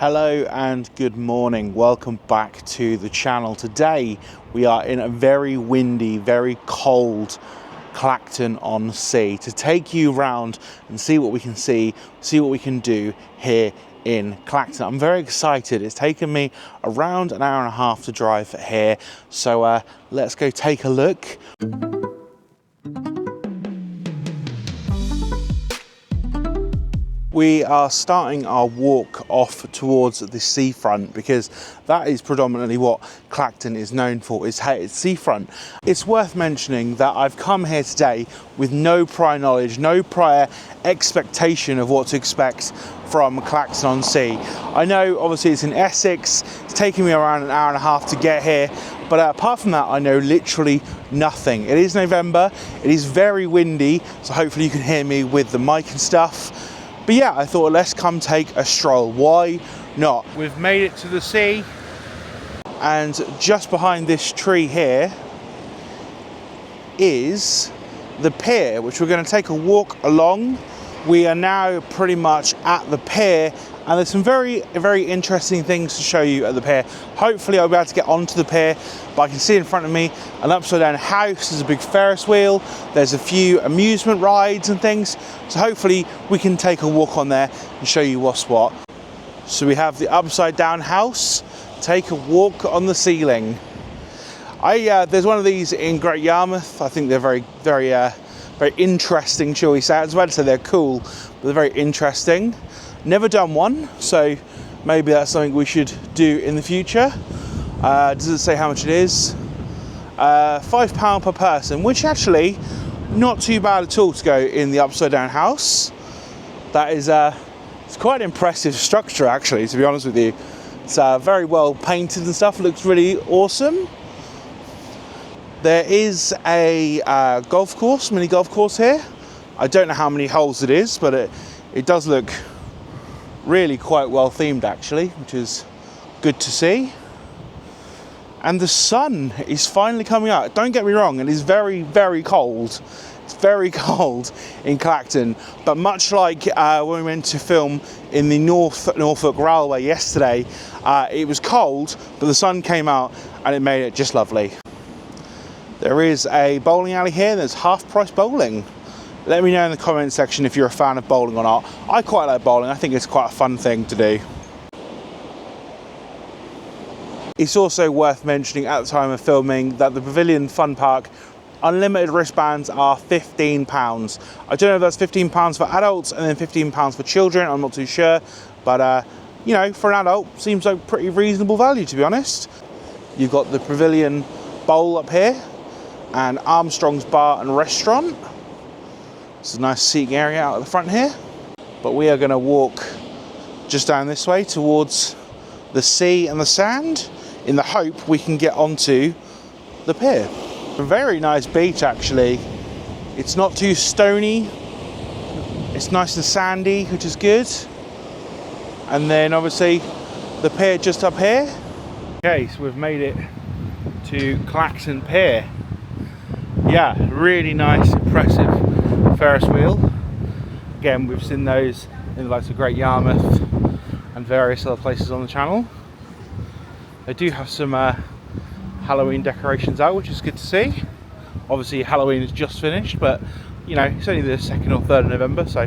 Hello and good morning. Welcome back to the channel. Today we are in a very windy, very cold Clacton-on-Sea to take you around and see what we can see what we can do here in Clacton. I'm very excited. It's taken me around an hour and a half to drive here. So let's go take a look. We are starting our walk off towards the seafront because that is predominantly what Clacton is known for, is its seafront. It's worth mentioning that I've come here today with no prior knowledge, no prior expectation of what to expect from Clacton-on-Sea. I know obviously it's in Essex, it's taken me around an hour and a half to get here, but apart from that I know literally nothing. It is November, it is very windy, so hopefully you can hear me with the mic and stuff. But yeah, I thought let's come take a stroll. Why not? We've made it to the sea, and just behind this tree here is the pier, which we're going to take a walk along. We are now pretty much at the pier, and there's some very interesting things to show you at the pier. Hopefully I'll be able to get onto the pier, but I can see in front of me an upside down house. There's a big Ferris wheel, there's a few amusement rides and things, so hopefully we can take a walk on there and show you what's what. So we have the upside down house, take a walk on the ceiling. There's one of these in Great Yarmouth. I think they're very interesting, shall we say. I was about to say they're cool, but they're very interesting. Never done one, so maybe that's something we should do in the future. Does it say how much it is? £5 per person, which actually not too bad at all to go in the upside down house. That is it's quite an impressive structure actually, to be honest with you. It's very well painted and stuff, looks really awesome. There is a golf course, mini golf course here. I don't know how many holes it is, but it does look really quite well themed actually, which is good to see. And the sun is finally coming out. Don't get me wrong, it is very cold. It's very cold in Clacton, but much like when we went to film in the Norfolk Railway yesterday, it was cold, but the sun came out and it made it just lovely. There is a bowling alley here, there's half-price bowling. Let me know in the comment section if you're a fan of bowling or not. I quite like bowling, I think it's quite a fun thing to do. It's also worth mentioning at the time of filming that the Pavilion Fun Park unlimited wristbands are £15. I don't know if that's £15 for adults and then £15 for children, I'm not too sure. But you know, for an adult, seems like pretty reasonable value, to be honest. You've got the Pavilion Bowl up here, and Armstrong's Bar and Restaurant. It's a nice seating area out at the front here. But we are going to walk just down this way towards the sea and the sand in the hope we can get onto the pier. A very nice beach actually. It's not too stony. It's nice and sandy, which is good. And then obviously the pier just up here. Okay, so we've made it to Clacton Pier. Yeah, really nice, impressive Ferris wheel. Again, we've seen those in the likes of Great Yarmouth and various other places on the channel. They do have some Halloween decorations out, which is good to see. Obviously Halloween is just finished, but you know, it's only the 2nd or 3rd of November, so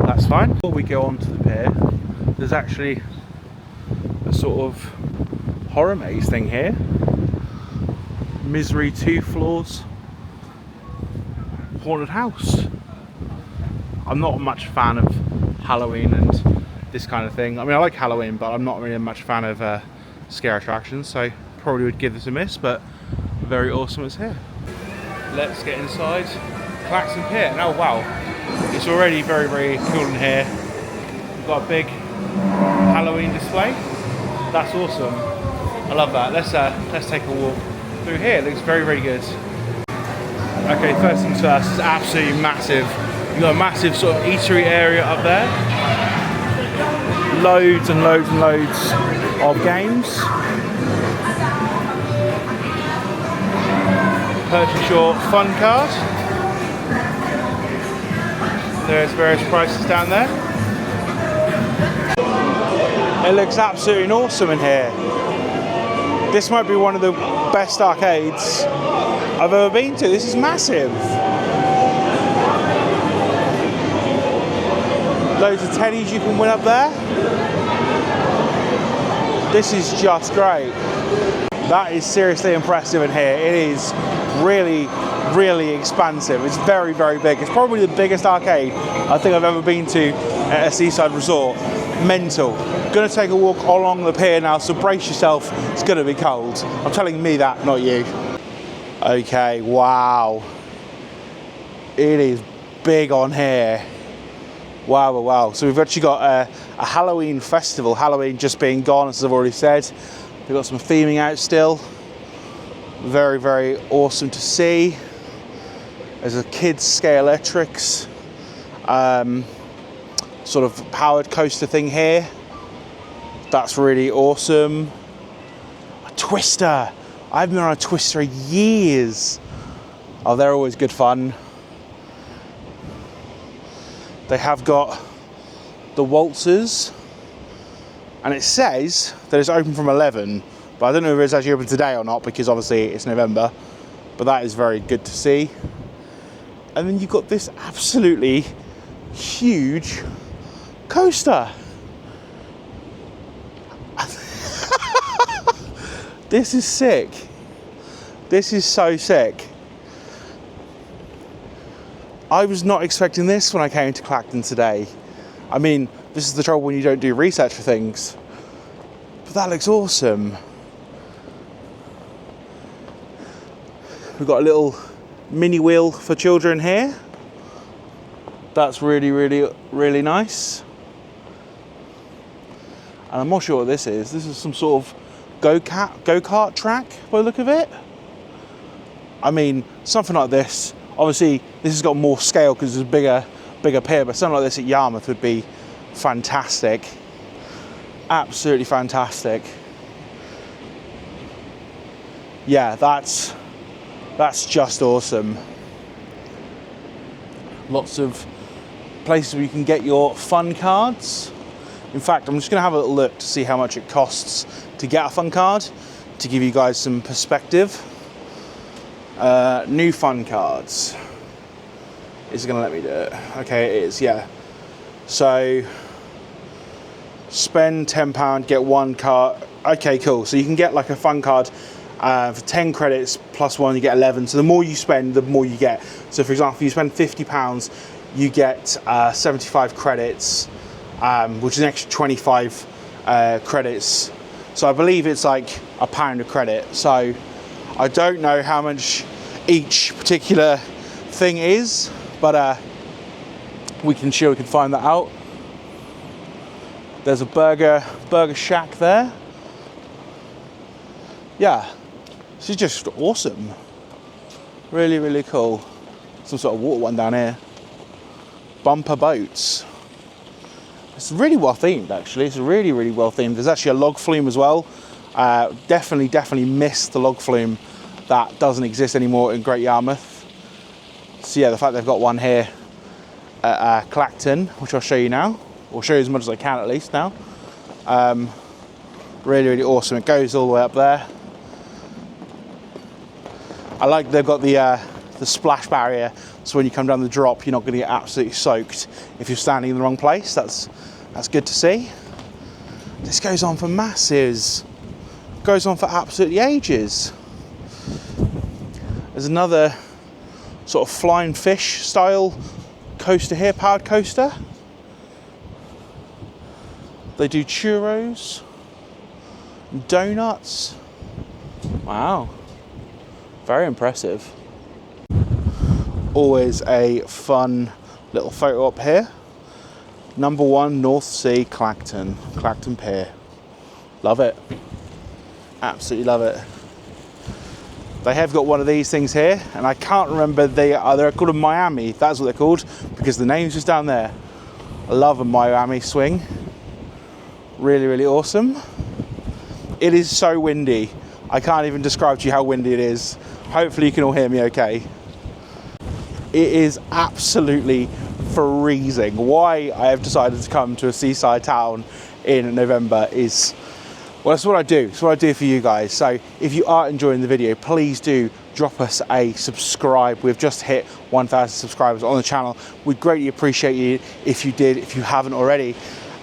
that's fine. Before we go on to the pier, there's actually a sort of horror maze thing here. Misery 2 floors. Haunted house. I'm not much fan of Halloween and this kind of thing. I mean, I like Halloween, but I'm not really much fan of scare attractions, so probably would give this a miss, but very awesome it's here. Let's get inside Clacton Pier. Oh wow, it's already very cool in here. We've got a big Halloween display. That's awesome. I love that. Let's take a walk through here. It looks very good. Okay, first things first, it's absolutely massive. You've got a massive sort of eatery area up there. Loads and loads of games. Purchase your fun card. There's various prices down there. It looks absolutely awesome in here. This might be one of the best arcades I've ever been to. This is massive. Loads of teddies you can win up there. This is just great. That is seriously impressive in here. It is really, really expansive. It's very, very big. It's probably the biggest arcade I think I've ever been to at a seaside resort. Mental. Gonna take a walk along the pier now, so brace yourself. It's gonna be cold. I'm telling me that, not you. Okay, wow. It is big on here. Wow, wow, wow. So we've actually got a Halloween festival. Halloween just being gone, as I've already said. We've got some theming out still. Very, very awesome to see. There's a kids scale electrics sort of powered coaster thing here. That's really awesome. A Twister. I haven't been on a Twister in years. Oh, they're always good fun. They have got the waltzers, and it says that it's open from 11, but I don't know if it's actually open today or not, because obviously it's November, but that is very good to see. And then you've got this absolutely huge coaster. This is sick. This is so sick. I was not expecting this when I came to Clacton today. I mean, this is the trouble when you don't do research for things. But that looks awesome. We've got a little mini wheel for children here. That's really, really, really nice. And I'm not sure what this is. This is some sort of go-kart track by the look of it. I mean, something like this. Obviously, this has got more scale because it's a bigger pier, but something like this at Yarmouth would be fantastic. Absolutely fantastic. Yeah, that's just awesome. Lots of places where you can get your fun cards. In fact, I'm just going to have a little look to see how much it costs to get a fun card, to give you guys some perspective. New fun cards. Is it going to let me do it? Okay, it is, yeah. So, spend £10, get one card. Okay, cool. So you can get like a fun card for 10 credits plus one, you get 11. So the more you spend, the more you get. So for example, if you spend £50, you get 75 credits, which is an extra 25 credits. So I believe it's like £1 a credit. So I don't know how much each particular thing is, but we can find that out. There's a burger shack there. Yeah, this is just awesome. Really, really cool. Some sort of water one down here. Bumper boats. It's really well themed, actually. It's really, really well themed. There's actually a log flume as well. Definitely missed the log flume. That doesn't exist anymore in Great Yarmouth. So yeah, the fact they've got one here at Clacton, which I'll show you now, or show you as much as I can at least now. Really, really awesome. It goes all the way up there. I like they've got the splash barrier, so when you come down the drop, you're not going to get absolutely soaked if you're standing in the wrong place. That's good to see. This goes on for masses. Goes on for absolutely ages. There's another sort of flying fish style coaster here, powered coaster. They do churros, donuts. Wow, very impressive. Always a fun little photo up here. Number 1 North Sea Clacton Pier. Love it. Absolutely love it. They have got one of these things here, and I can't remember, they're called a Miami. That's what they're called, because the name's just down there. I love a Miami swing. Really, really awesome. It is so windy. I can't even describe to you how windy it is. Hopefully you can all hear me okay. It is absolutely freezing. Why I have decided to come to a seaside town in November is, well, that's what I do. It's what I do for you guys. So if you are enjoying the video, please do drop us a subscribe. We've just hit 1,000 subscribers on the channel. We'd greatly appreciate you if you did, if you haven't already.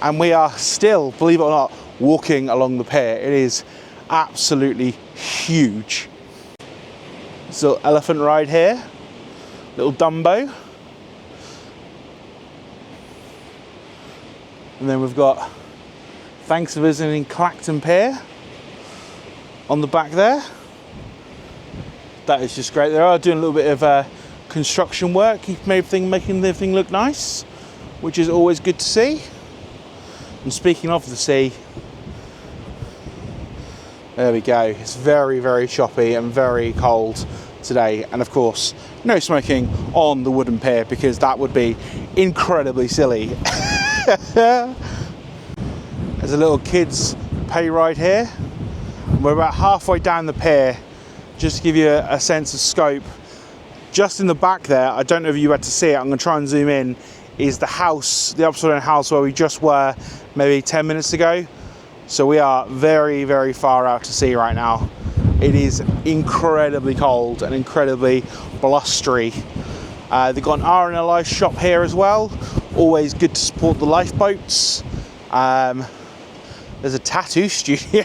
And we are still, believe it or not, walking along the pier. It is absolutely huge. This little elephant ride here, little Dumbo. And then we've got, thanks for visiting Clacton Pier on the back there. That is just great. They are doing a little bit of construction work, making everything look nice, which is always good to see. And speaking of the sea, there we go. It's very, very choppy and very cold today. And of course, no smoking on the wooden pier because that would be incredibly silly. There's a little kids pay ride here. We're about halfway down the pier. Just to give you a sense of scope, just in the back there, I don't know if you had to see it, I'm going to try and zoom in, is the house, the upside down house where we just were maybe 10 minutes ago. So we are very, very far out to sea right now. It is incredibly cold and incredibly blustery. They've got an RNLI shop here as well. Always good to support the lifeboats. There's a tattoo studio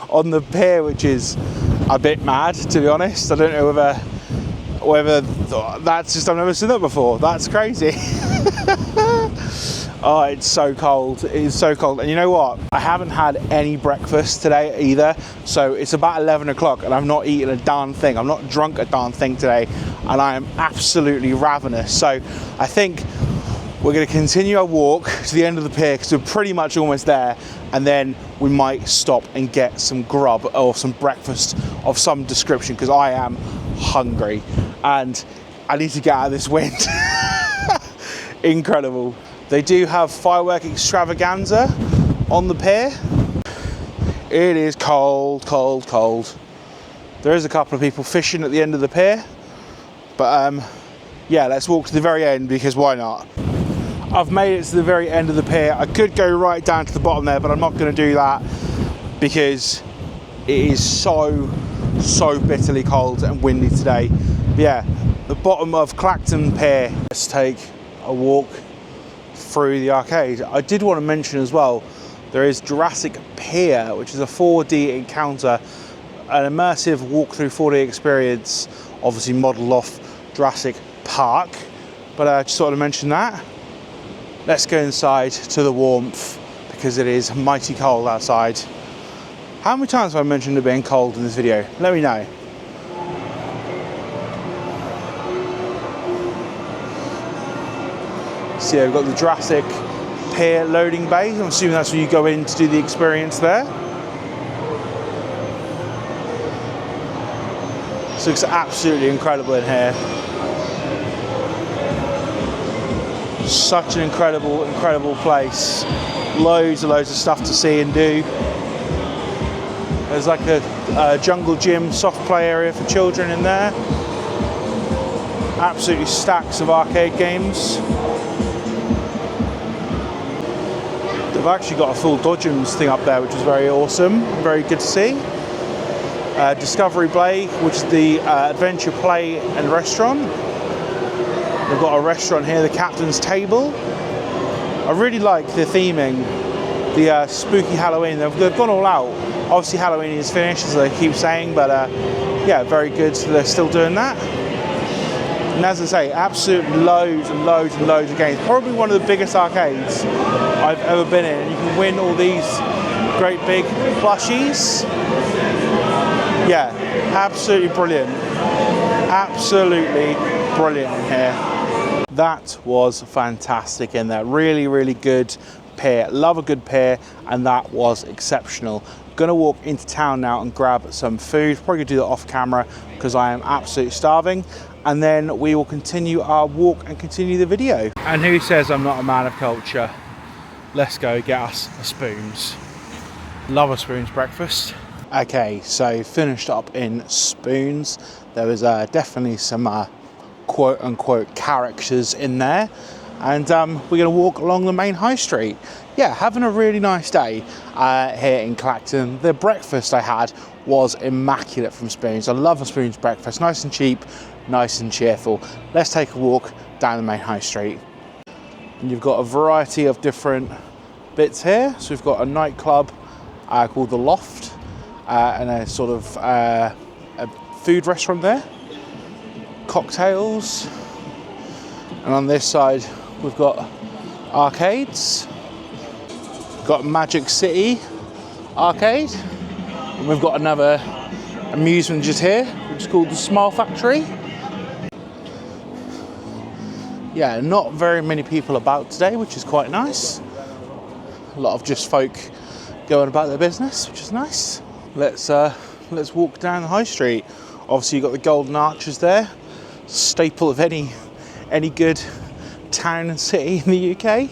on the pier, which is a bit mad, to be honest. I don't know whether that's just, I've never seen that before. That's crazy. Oh, it's so cold. It is so cold. And you know what? I haven't had any breakfast today either. So it's about 11 o'clock and I've not eaten a darn thing. I'm not drunk a darn thing today. And I am absolutely ravenous. So I think we're going to continue our walk to the end of the pier because we're pretty much almost there. And then we might stop and get some grub or some breakfast of some description because I am hungry and I need to get out of this wind. Incredible. They do have firework extravaganza on the pier. It is cold, cold, cold. There is a couple of people fishing at the end of the pier. But yeah, let's walk to the very end because why not? I've made it to the very end of the pier. I could go right down to the bottom there, but I'm not going to do that because it is so bitterly cold and windy today. But yeah, the bottom of Clacton Pier. Let's take a walk through the arcade. I did want to mention as well, there is Jurassic Pier, which is a 4D encounter, an immersive walkthrough 4D experience, obviously modelled off Jurassic Park. But I just thought to mention that. Let's go inside to the warmth because it is mighty cold outside. How many times have I mentioned it being cold in this video? Let me know. So yeah, we've got the Jurassic Pier loading bay. I'm assuming that's where you go in to do the experience there. So it's absolutely incredible in here. Such an incredible place. Loads of stuff to see and do. There's like a jungle gym soft play area for children in there. Absolutely stacks of arcade games. They've actually got a full Dodgems thing up there, which is very awesome, very good to see. Discovery Bay, which is the adventure play and restaurant. They've got a restaurant here, the Captain's Table. I really like the theming, the spooky Halloween. They've gone all out. Obviously Halloween is finished, as they keep saying, but yeah, very good. So they're still doing that. And as I say, absolutely loads of games. Probably one of the biggest arcades I've ever been in. And you can win all these great big plushies. Yeah, absolutely brilliant. Absolutely brilliant in here. That was fantastic in there. Really good pier. Love a good pier, and that was exceptional. Gonna walk into town now and grab some food. Probably gonna do that off camera because I am absolutely starving. And then we will continue our walk and continue the video. And who says I'm not a man of culture? Let's go get us a Spoons. Love a Spoons breakfast. Okay, so finished up in Spoons. There was definitely some quote-unquote characters in there. and we're going to walk along the main high street. Yeah, having a really nice day here in Clacton. The breakfast I had was immaculate from Spoons. I love a Spoons breakfast, nice and cheap, nice and cheerful. Let's take a walk down the main high street. And you've got a variety of different bits here. So we've got a nightclub called The Loft, and a sort of a food restaurant there, cocktails, and on this side we've got arcades. We've got Magic City arcade, and we've got another amusement just here, which is called the Smile Factory. Yeah, not very many people about today, which is quite nice. A lot of just folk going about their business, which is nice. Let's walk down the high street. Obviously you've got the Golden Arches there, staple of any good town and city in the UK.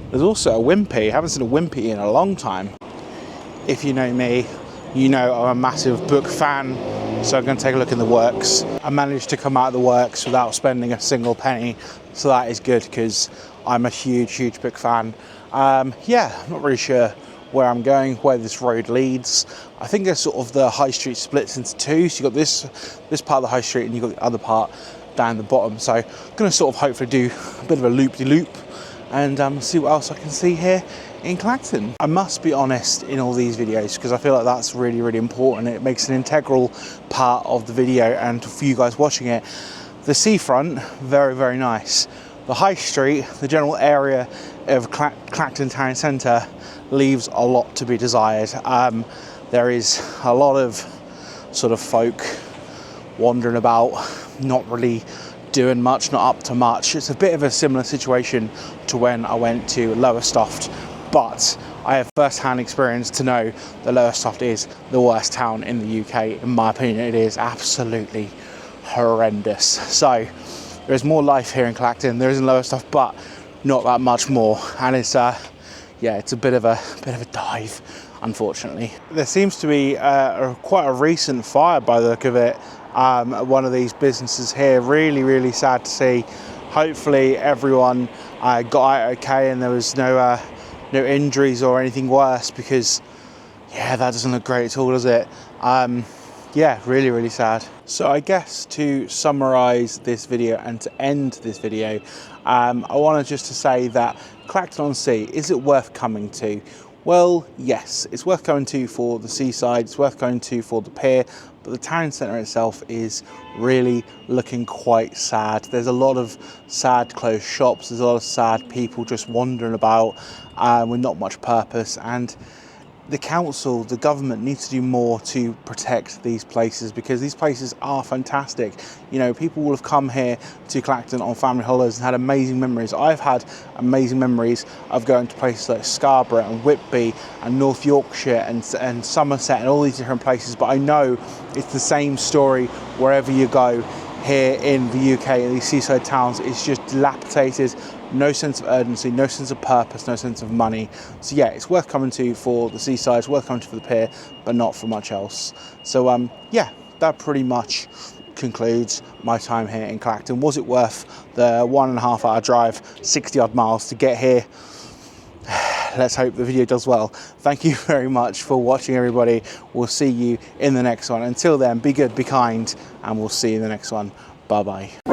There's also a Wimpy. I haven't seen a Wimpy in a long time. If you know me, you know I'm a massive book fan, so I'm going to take a look in the works. I managed to come out of the works without spending a single penny, so that is good because I'm a huge book fan. Yeah, I'm not really sure where I'm going, where this road leads. I think there's sort of the high street splits into two. So you've got this part of the high street and you've got the other part down the bottom. So I'm going to sort of hopefully do a bit of a loop-de-loop and see what else I can see here in Clacton. I must be honest in all these videos because I feel like that's really important. It makes an integral part of the video, and for you guys watching it, the seafront, very nice. The high street, the general area of Clacton town centre, leaves a lot to be desired. There is a lot of sort of folk wandering about, not really doing much, not up to much. It's a bit of a similar situation to when I went to Lowestoft, but I have first-hand experience to know that Lowestoft is the worst town in the UK. In my opinion, it is absolutely horrendous. So there's more life here in Clacton. There is in Lowestoft, but not that much more. And it's yeah, it's a bit of a dive, unfortunately. There seems to be quite a recent fire by the look of it at one of these businesses here. Really sad to see. Hopefully everyone got out okay and there was no injuries or anything worse, because yeah, that doesn't look great at all, does it? Yeah, really sad. So I guess to summarize this video and to end this video, I wanted just to say that Clacton-on-Sea, is it worth coming to? Well, yes, it's worth going to for the seaside, it's worth going to for the pier, but the town centre itself is really looking quite sad. There's a lot of sad closed shops, there's a lot of sad people just wandering about with not much purpose, and the council, the government needs to do more to protect these places, because these places are fantastic. You know, people will have come here to Clacton on family holidays and had amazing memories. I've had amazing memories of going to places like Scarborough and Whitby and North Yorkshire and Somerset and all these different places, but I know it's the same story wherever you go here in the UK. In these seaside towns, it's just dilapidated, no sense of urgency, no sense of purpose, no sense of money. So yeah, it's worth coming to for the seaside, it's worth coming to for the pier, but not for much else. So yeah, that pretty much concludes my time here in Clacton. Was it worth the 1.5 hour drive, 60 odd miles to get here? Let's hope the video does well. Thank you very much for watching, everybody. We'll see you in the next one. Until then, be good, be kind, and we'll see you in the next one. Bye bye.